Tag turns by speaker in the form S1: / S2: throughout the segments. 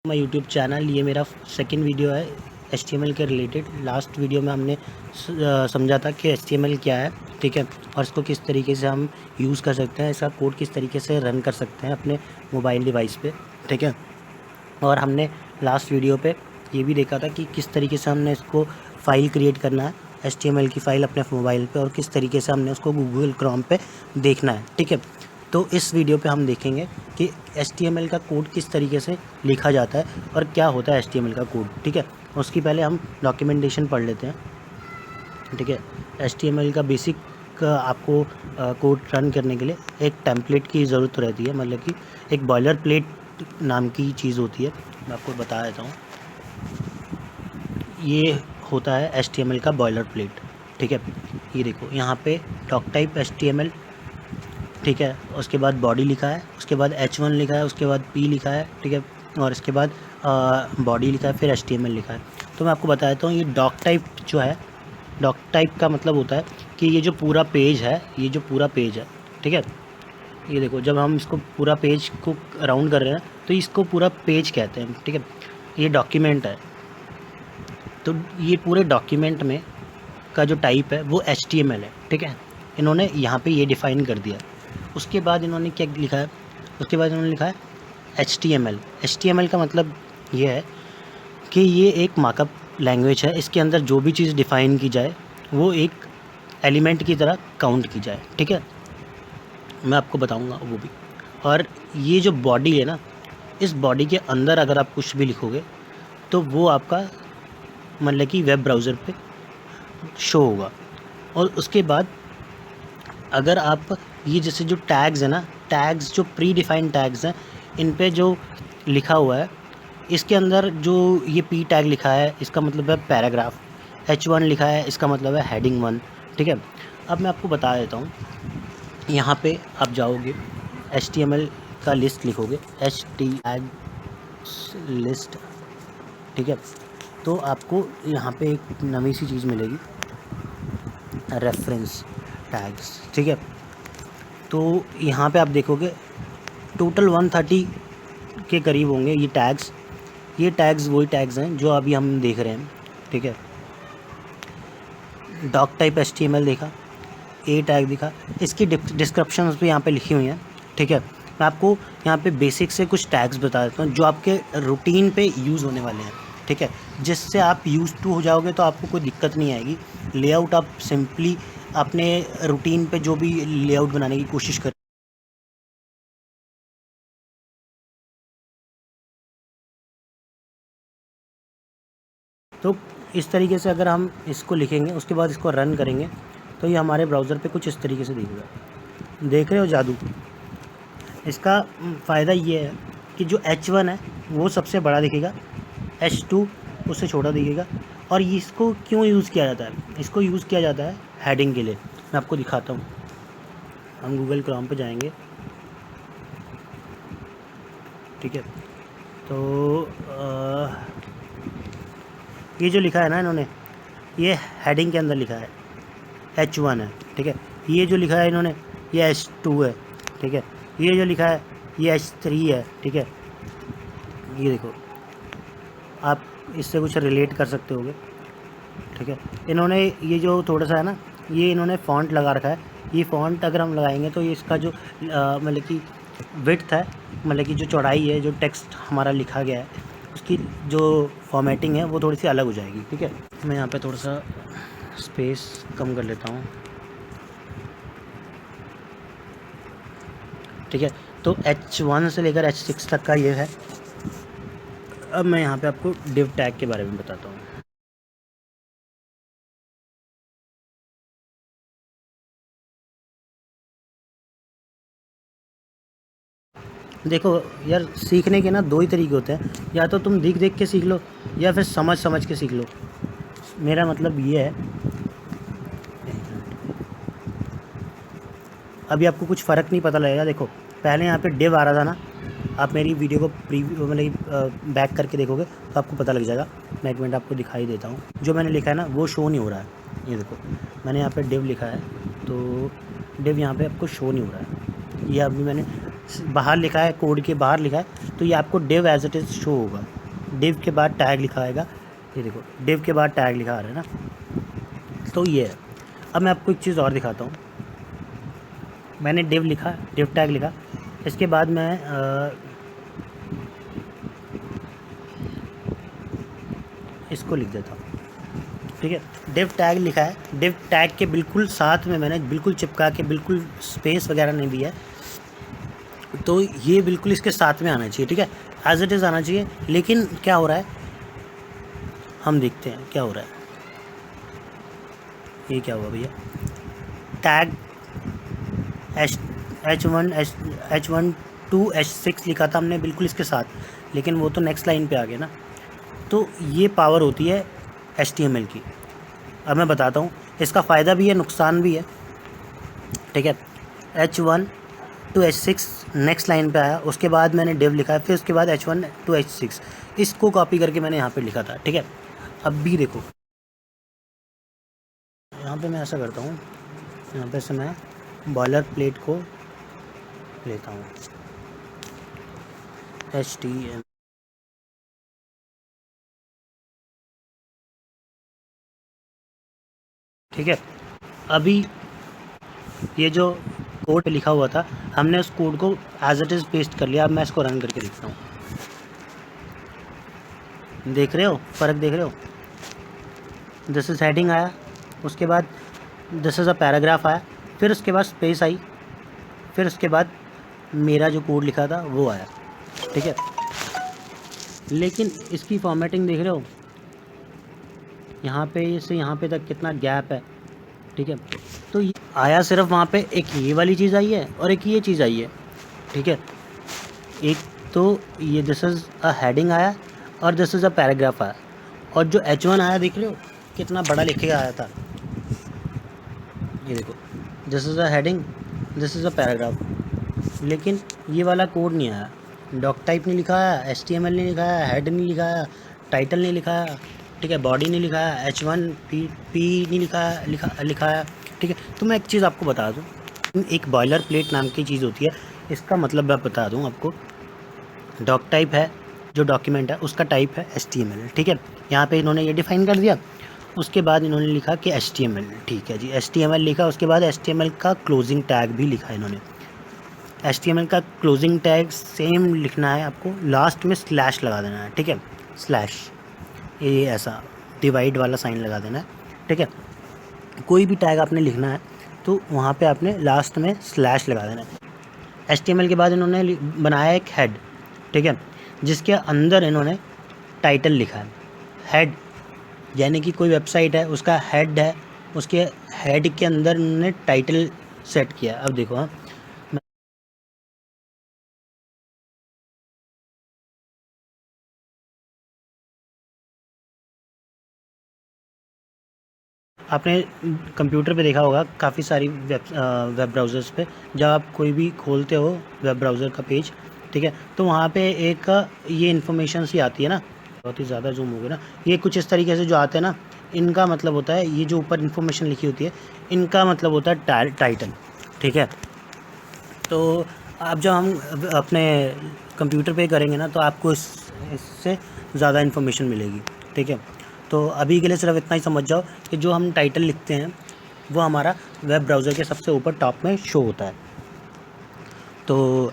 S1: My YouTube channel, ये मेरा second video है HTML के रिलेटेड। लास्ट वीडियो में हमने समझा था कि HTML क्या है, ठीक है, और इसको किस तरीके से हम यूज़ कर सकते हैं, इसका कोड किस तरीके से रन कर सकते हैं अपने मोबाइल डिवाइस पे, ठीक है। और हमने लास्ट वीडियो पे ये भी देखा था कि किस तरीके से हमने इसको फ़ाइल क्रिएट करना है, HTML की फ़ाइल अपने मोबाइल पे, और किस तरीके से हमने उसको गूगल क्रोम पे देखना है, ठीक है। तो इस वीडियो पे हम देखेंगे कि HTML का कोड किस तरीके से लिखा जाता है और क्या होता है HTML का कोड, ठीक है। उसकी पहले हम डॉक्यूमेंटेशन पढ़ लेते हैं, ठीक है। HTML का बेसिक आपको कोड रन करने के लिए एक टेम्पलेट की ज़रूरत रहती है, मतलब कि एक बॉयलर प्लेट नाम की चीज़ होती है। मैं आपको बता देता हूँ, ये होता है HTML का बॉयलर प्लेट, ठीक है। ये देखो यहाँ पे डॉक टाइप HTML, ठीक है, उसके बाद बॉडी लिखा है, उसके बाद H1 लिखा है, उसके बाद P लिखा है, ठीक है, और इसके बाद बॉडी लिखा है, फिर HTML लिखा है। तो मैं आपको बता देता हूँ, ये डॉक टाइप जो है, डॉक टाइप का मतलब होता है कि ये जो पूरा पेज है, ये जो पूरा पेज है, ठीक है, ये देखो जब हम इसको पूरा पेज को राउंड कर रहे हैं तो इसको पूरा पेज कहते हैं, ठीक है। ये डॉक्यूमेंट है, तो ये पूरे डॉक्यूमेंट में का जो टाइप है वो HTML है, ठीक है। इन्होंने यहाँ पे ये डिफ़ाइन कर दिया। उसके बाद इन्होंने क्या लिखा है, उसके बाद इन्होंने लिखा है HTML। HTML का मतलब ये है कि ये एक मार्कअप लैंग्वेज है, इसके अंदर जो भी चीज़ डिफ़ाइन की जाए वो एक एलिमेंट की तरह काउंट की जाए, ठीक है। मैं आपको बताऊंगा वो भी। और ये जो बॉडी है ना, इस बॉडी के अंदर अगर आप कुछ भी लिखोगे तो वो आपका मतलब कि वेब ब्राउज़र पे शो होगा। और उसके बाद अगर आप ये जैसे जो टैग्स है ना, टैग्स जो प्री डिफाइंड टैग्स हैं, इन पे जो लिखा हुआ है, इसके अंदर जो ये P टैग लिखा है इसका मतलब है पैराग्राफ, H1 लिखा है इसका मतलब है हेडिंग 1, ठीक है। अब मैं आपको बता देता हूँ, यहाँ पे आप जाओगे HTML का लिस्ट लिखोगे, HTML लिस्ट, ठीक है। तो आपको यहाँ पे एक नई सी चीज़ मिलेगी, रेफरेंस टैग्स, ठीक है। तो यहाँ पे आप देखोगे टोटल 130 के करीब होंगे ये टैग्स। ये टैग्स वही टैग्स हैं जो अभी हम देख रहे हैं, ठीक है। डॉक टाइप HTML देखा, ए टैग दिखा, इसकी डिस्क्रिप्शंस भी यहाँ पे लिखी हुई हैं, ठीक है। मैं आपको यहाँ पे बेसिक से कुछ टैग्स बता देता हूँ जो आपके रूटीन पे यूज़ होने वाले हैं, ठीक है, जिससे आप यूज़ टू हो जाओगे तो आपको कोई दिक्कत नहीं आएगी। लेआउट आप सिंपली अपने रूटीन पे जो भी लेआउट बनाने की कोशिश कर, तो इस तरीके से अगर हम इसको लिखेंगे उसके बाद इसको रन करेंगे तो ये हमारे ब्राउज़र पे कुछ इस तरीके से दिखेगा। देख रहे हो जादू? इसका फ़ायदा ये है कि जो H1 है वो सबसे बड़ा दिखेगा, H2 उससे छोटा दिखेगा। और इसको क्यों यूज़ किया जाता है? इसको यूज़ किया जाता है हेडिंग के लिए। मैं आपको दिखाता हूँ, हम गूगल क्रोम पे जाएंगे, ठीक है। तो ये जो लिखा है ना इन्होंने, ये हेडिंग के अंदर लिखा है H1 है, ठीक है। ये जो लिखा है इन्होंने ये H2 है, ठीक है। ये जो लिखा है ये H3 है, ठीक है। ये देखो, आप इससे कुछ रिलेट कर सकते होगे, ठीक है। इन्होंने ये जो थोड़ा सा है ना, ये इन्होंने फ़ॉन्ट लगा रखा है। ये फ़ॉन्ट अगर हम लगाएंगे तो ये इसका जो मतलब कि विड्थ है, मतलब कि जो चौड़ाई है, जो टेक्स्ट हमारा लिखा गया है, उसकी जो फॉर्मेटिंग है वो थोड़ी सी अलग हो जाएगी, ठीक है। मैं यहाँ पे थोड़ा सा स्पेस कम कर लेता हूँ, ठीक है। तो H1 से लेकर H6 तक का ये है। अब मैं यहाँ पे आपको डिव टैग के बारे में बताता हूँ। देखो यार, सीखने के ना दो ही तरीके होते हैं, या तो तुम देख देख के सीख लो या फिर समझ समझ के सीख लो। मेरा मतलब ये है, अभी आपको कुछ फ़र्क नहीं पता लगेगा। देखो पहले यहाँ पे डिव आ रहा था ना, आप मेरी वीडियो को प्रीव्यू मतलब बैक करके देखोगे तो आपको पता लग जाएगा। मैं एक मिनट आपको दिखाई देता हूँ। जो मैंने लिखा है ना वो शो नहीं हो रहा है। ये देखो मैंने यहाँ पे डिव लिखा है, तो डिव यहाँ पे आपको शो नहीं हो रहा है। ये अभी मैंने बाहर लिखा है, कोड के बाहर लिखा है, तो ये आपको div as it is show होगा। डिव के बाद टैग लिखा आएगा, ये देखो डिव के बाद टैग लिखा आ रहा है ना, तो ये है। अब मैं आपको एक चीज़ और दिखाता हूँ। मैंने डिव लिखा, डिव टैग लिखा, इसके बाद मैं इसको लिख देता हूँ, ठीक है। डिव टैग लिखा है, डिव टैग के बिल्कुल साथ में मैंने बिल्कुल चिपका के, बिल्कुल स्पेस वगैरह नहीं दिया है, तो ये बिल्कुल इसके साथ में आना चाहिए, ठीक है, एज इट इज़ आना चाहिए। लेकिन क्या हो रहा है, हम देखते हैं क्या हो रहा है। ये क्या हुआ भैया, टैग H1 to H6 लिखा था हमने बिल्कुल इसके साथ, लेकिन वो तो नेक्स्ट लाइन पे आ गया ना। तो ये पावर होती है HTML की। अब मैं बताता हूँ, इसका फ़ायदा भी है नुकसान भी है, ठीक है। H1 to H6 next line पे आया, उसके बाद मैंने डिव लिखा है, फिर उसके बाद H1 to H6 इसको कॉपी करके मैंने यहाँ पे लिखा था, ठीक है। अब भी देखो यहाँ पे मैं ऐसा करता हूँ, यहाँ पे से मैं बॉयलर प्लेट को लेता हूँ, HTML, ठीक है। अभी ये जो कोड लिखा हुआ था, हमने उस कोड को एज इट इज़ पेस्ट कर लिया। अब मैं इसको रन करके देखता हूँ, देख रहे हो फ़र्क, देख रहे हो। दिस इज़ हेडिंग आया, उसके बाद दिस इज़ अ पैराग्राफ आया, फिर उसके बाद स्पेस आई, फिर उसके बाद मेरा जो कोड लिखा था वो आया, ठीक है। लेकिन इसकी फॉर्मेटिंग देख रहे हो, यहाँ पे से यहाँ पे तक कितना गैप है, ठीक है। तो ये आया सिर्फ वहाँ पे एक ये वाली चीज़ आई है और एक ये चीज़ आई है, ठीक है। एक तो ये दिस इज़ अ हेडिंग आया और दिस इज़ अ पैराग्राफ आया, और जो H1 आया देख रहे हो कितना बड़ा लिख के आया था। ये देखो this is a heading, this is a paragraph, लेकिन ये वाला कोड नहीं आया। डॉक टाइप नहीं लिखा है, HTML नहीं लिखा है, हेड नहीं लिखा है, टाइटल नहीं लिखा है, ठीक है, बॉडी नहीं लिखा है, H1 P नहीं लिखा है, ठीक है। तो मैं एक चीज़ आपको बता दूँ, एक बॉयलर प्लेट नाम की चीज़ होती है। इसका मतलब मैं बता दूँ आपको, डॉक टाइप है जो डॉक्यूमेंट है उसका टाइप है HTML, ठीक है। यहाँ पे इन्होंने ये डिफ़ाइन कर दिया, उसके बाद इन्होंने लिखा कि HTML, ठीक है जी, HTML लिखा, उसके बाद HTML का क्लोजिंग टैग भी लिखा है इन्होंने। HTML का क्लोजिंग टैग सेम लिखना है आपको, लास्ट में स्लैश लगा देना है, ठीक है, स्लैश, ये ऐसा डिवाइड वाला साइन लगा देना है, ठीक है। कोई भी टैग आपने लिखना है तो वहाँ पे आपने लास्ट में स्लैश लगा देना है। HTML के बाद इन्होंने बनाया एक हेड, ठीक है, जिसके अंदर इन्होंने टाइटल लिखा है। हेड यानी कि कोई वेबसाइट है उसका हेड है, उसके हेड के अंदर इन्होंने टाइटल सेट किया। अब देखो, हाँ, आपने कंप्यूटर पे देखा होगा काफ़ी सारी वेब ब्राउज़र्स पे, जब आप कोई भी खोलते हो वेब ब्राउज़र का पेज, ठीक है, तो वहाँ पे एक ये इन्फॉर्मेशन सी आती है ना, बहुत ही ज़्यादा जूम हो गया ना, ये कुछ इस तरीके से जो आते हैं ना, इनका मतलब होता है, ये जो ऊपर इन्फॉर्मेशन लिखी होती है इनका मतलब होता है टाइटल, ठीक है। तो अब जब हम अपने कंप्यूटर पे करेंगे ना तो आपको इससे ज़्यादा इन्फॉर्मेशन मिलेगी, ठीक है। तो अभी के लिए सिर्फ इतना ही समझ जाओ कि जो हम टाइटल लिखते हैं वो हमारा वेब ब्राउज़र के सबसे ऊपर टॉप में शो होता है। तो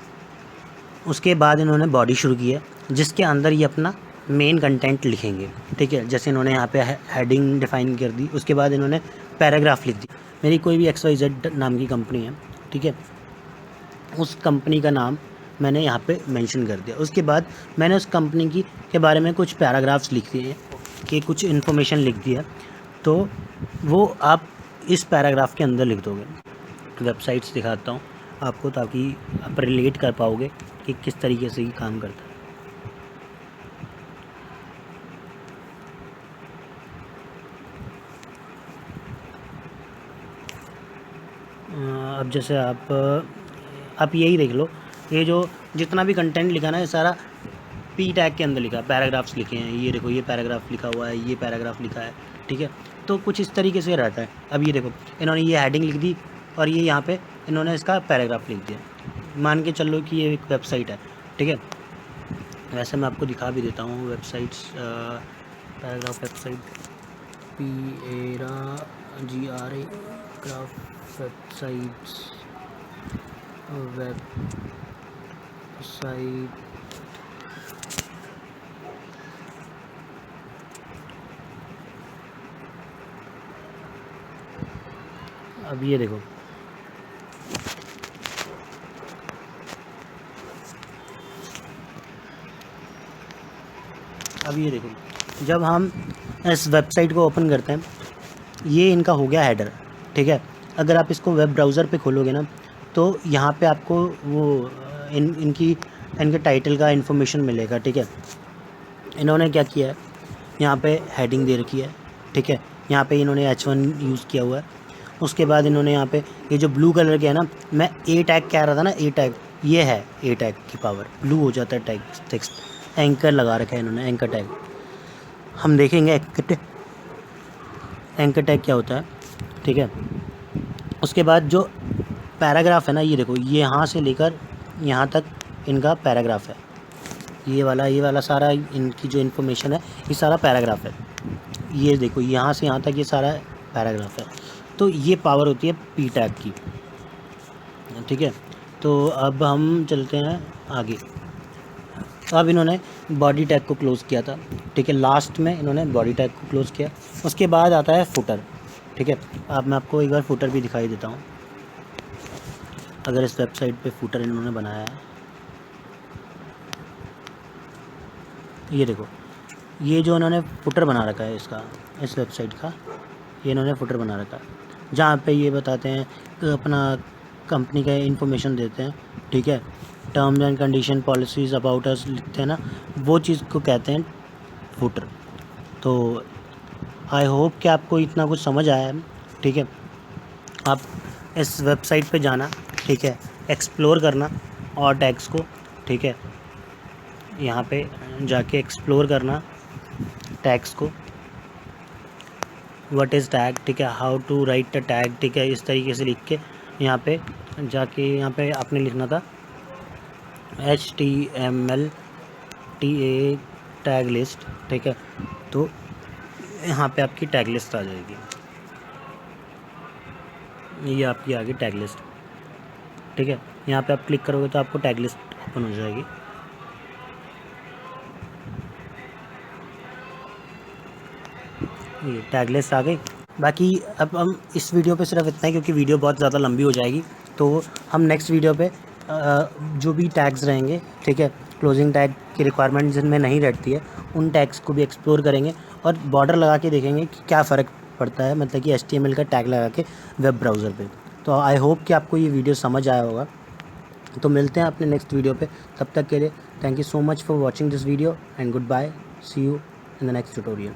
S1: उसके बाद इन्होंने बॉडी शुरू की है, जिसके अंदर ये अपना मेन कंटेंट लिखेंगे, ठीक है। जैसे इन्होंने यहाँ पे हेडिंग डिफ़ाइन कर दी, उसके बाद इन्होंने पैराग्राफ लिख दी। मेरी कोई भी XYZ नाम की कंपनी है, ठीक है, उस कंपनी का नाम मैंने यहाँ पे मेंशन कर दिया। उसके बाद मैंने उस कंपनी के बारे में कुछ पैराग्राफ्स लिख दिए कि कुछ इन्फॉर्मेशन लिख दिया, तो वो आप इस पैराग्राफ के अंदर लिख दोगे। वेबसाइट्स दिखाता हूँ आपको ताकि आप रिलेट कर पाओगे कि किस तरीके से ये काम करता है। अब जैसे आप यही देख लो, ये जो जितना भी कंटेंट लिखा ना ये सारा पी टैग के अंदर लिखा है, पैराग्राफ्स लिखे हैं, ये देखो ये पैराग्राफ लिखा हुआ है, ये पैराग्राफ लिखा है, ठीक है। तो कुछ इस तरीके से रहता है। अब ये देखो इन्होंने ये हेडिंग लिख दी और ये यहाँ पे इन्होंने इसका पैराग्राफ लिख दिया। मान के चल लो कि ये एक वेबसाइट है, ठीक है। वैसे मैं आपको दिखा भी देता हूँ websites, paragraph website PARAGRA graph websites अब ये देखो जब हम इस वेबसाइट को ओपन करते हैं, ये इनका हो गया हेडर, ठीक है। अगर आप इसको वेब ब्राउज़र पे खोलोगे ना तो यहाँ पे आपको वो इनके टाइटल का इन्फॉर्मेशन मिलेगा, ठीक है। इन्होंने क्या किया है, यहाँ पे हेडिंग दे रखी है, ठीक है। यहाँ पे इन्होंने H1 यूज़ किया हुआ है। उसके बाद इन्होंने यहाँ पे ये जो ब्लू कलर के है ना, मैं A टैग कह रहा था ना, A टैग ये है, A टैग की पावर ब्लू हो जाता है टैग टेक्स्ट। एंकर लगा रखा है इन्होंने, एंकर टैग। हम देखेंगे एंकर टैग क्या होता है, ठीक है। उसके बाद जो पैराग्राफ है ना, ये देखो ये यहाँ से लेकर यहाँ तक इनका पैराग्राफ है। ये वाला सारा इनकी जो इन्फॉर्मेशन है ये सारा पैराग्राफ है। ये देखो यहाँ से यहाँ तक ये सारा पैराग्राफ है। तो ये पावर होती है पी टैग की, ठीक है। तो अब हम चलते हैं आगे। अब इन्होंने बॉडी टैग को क्लोज़ किया था, ठीक है। लास्ट में इन्होंने बॉडी टैग को क्लोज़ किया। उसके बाद आता है फुटर, ठीक है। अब मैं आपको एक बार फुटर भी दिखाई देता हूँ। अगर इस वेबसाइट पे फुटर इन्होंने बनाया है, ये देखो ये जो इन्होंने फुटर बना रखा है इसका, इस वेबसाइट का ये इन्होंने फुटर बना रखा है, जहाँ पे ये बताते हैं कि अपना कंपनी का इन्फॉर्मेशन देते हैं, ठीक है। Terms and condition policies about us लिखते हैं ना, वो चीज़ को कहते हैं फुटर। तो आई होप कि आपको इतना कुछ समझ आया है, ठीक है। आप इस वेबसाइट पे जाना, ठीक है, एक्सप्लोर करना और टैग्स को, ठीक है। यहाँ पे जाके एक्सप्लोर करना टैग्स को, व्हाट इज़ टैग, ठीक है, how to write a tag, ठीक है। इस तरीके से लिख के यहाँ पे जाके यहाँ पे आपने लिखना था HTML TA टैग लिस्ट, ठीक है। तो यहाँ पे आपकी टैग लिस्ट आ जाएगी, ये आपकी आ गई टैग लिस्ट, ठीक है। यहाँ पे आप क्लिक करोगे तो आपको टैग लिस्ट ओपन हो जाएगी। ये टैग लिस्ट आ गई। बाकी अब हम इस वीडियो पे सिर्फ इतना ही, क्योंकि वीडियो बहुत ज़्यादा लंबी हो जाएगी। तो हम नेक्स्ट वीडियो पे जो भी टैग्स रहेंगे, ठीक है, क्लोजिंग टैग की रिक्वायरमेंट जिनमें नहीं रहती है, उन टैग्स को भी एक्सप्लोर करेंगे और बॉर्डर लगा के देखेंगे कि क्या फ़र्क पड़ता है, मतलब कि HTML का टैग लगा के वेब ब्राउज़र पे। तो आई होप कि आपको ये वीडियो समझ आया होगा। तो मिलते हैं अपने नेक्स्ट वीडियो पे, तब तक के लिए thank you so much for watching this video and goodbye, see you in the next tutorial.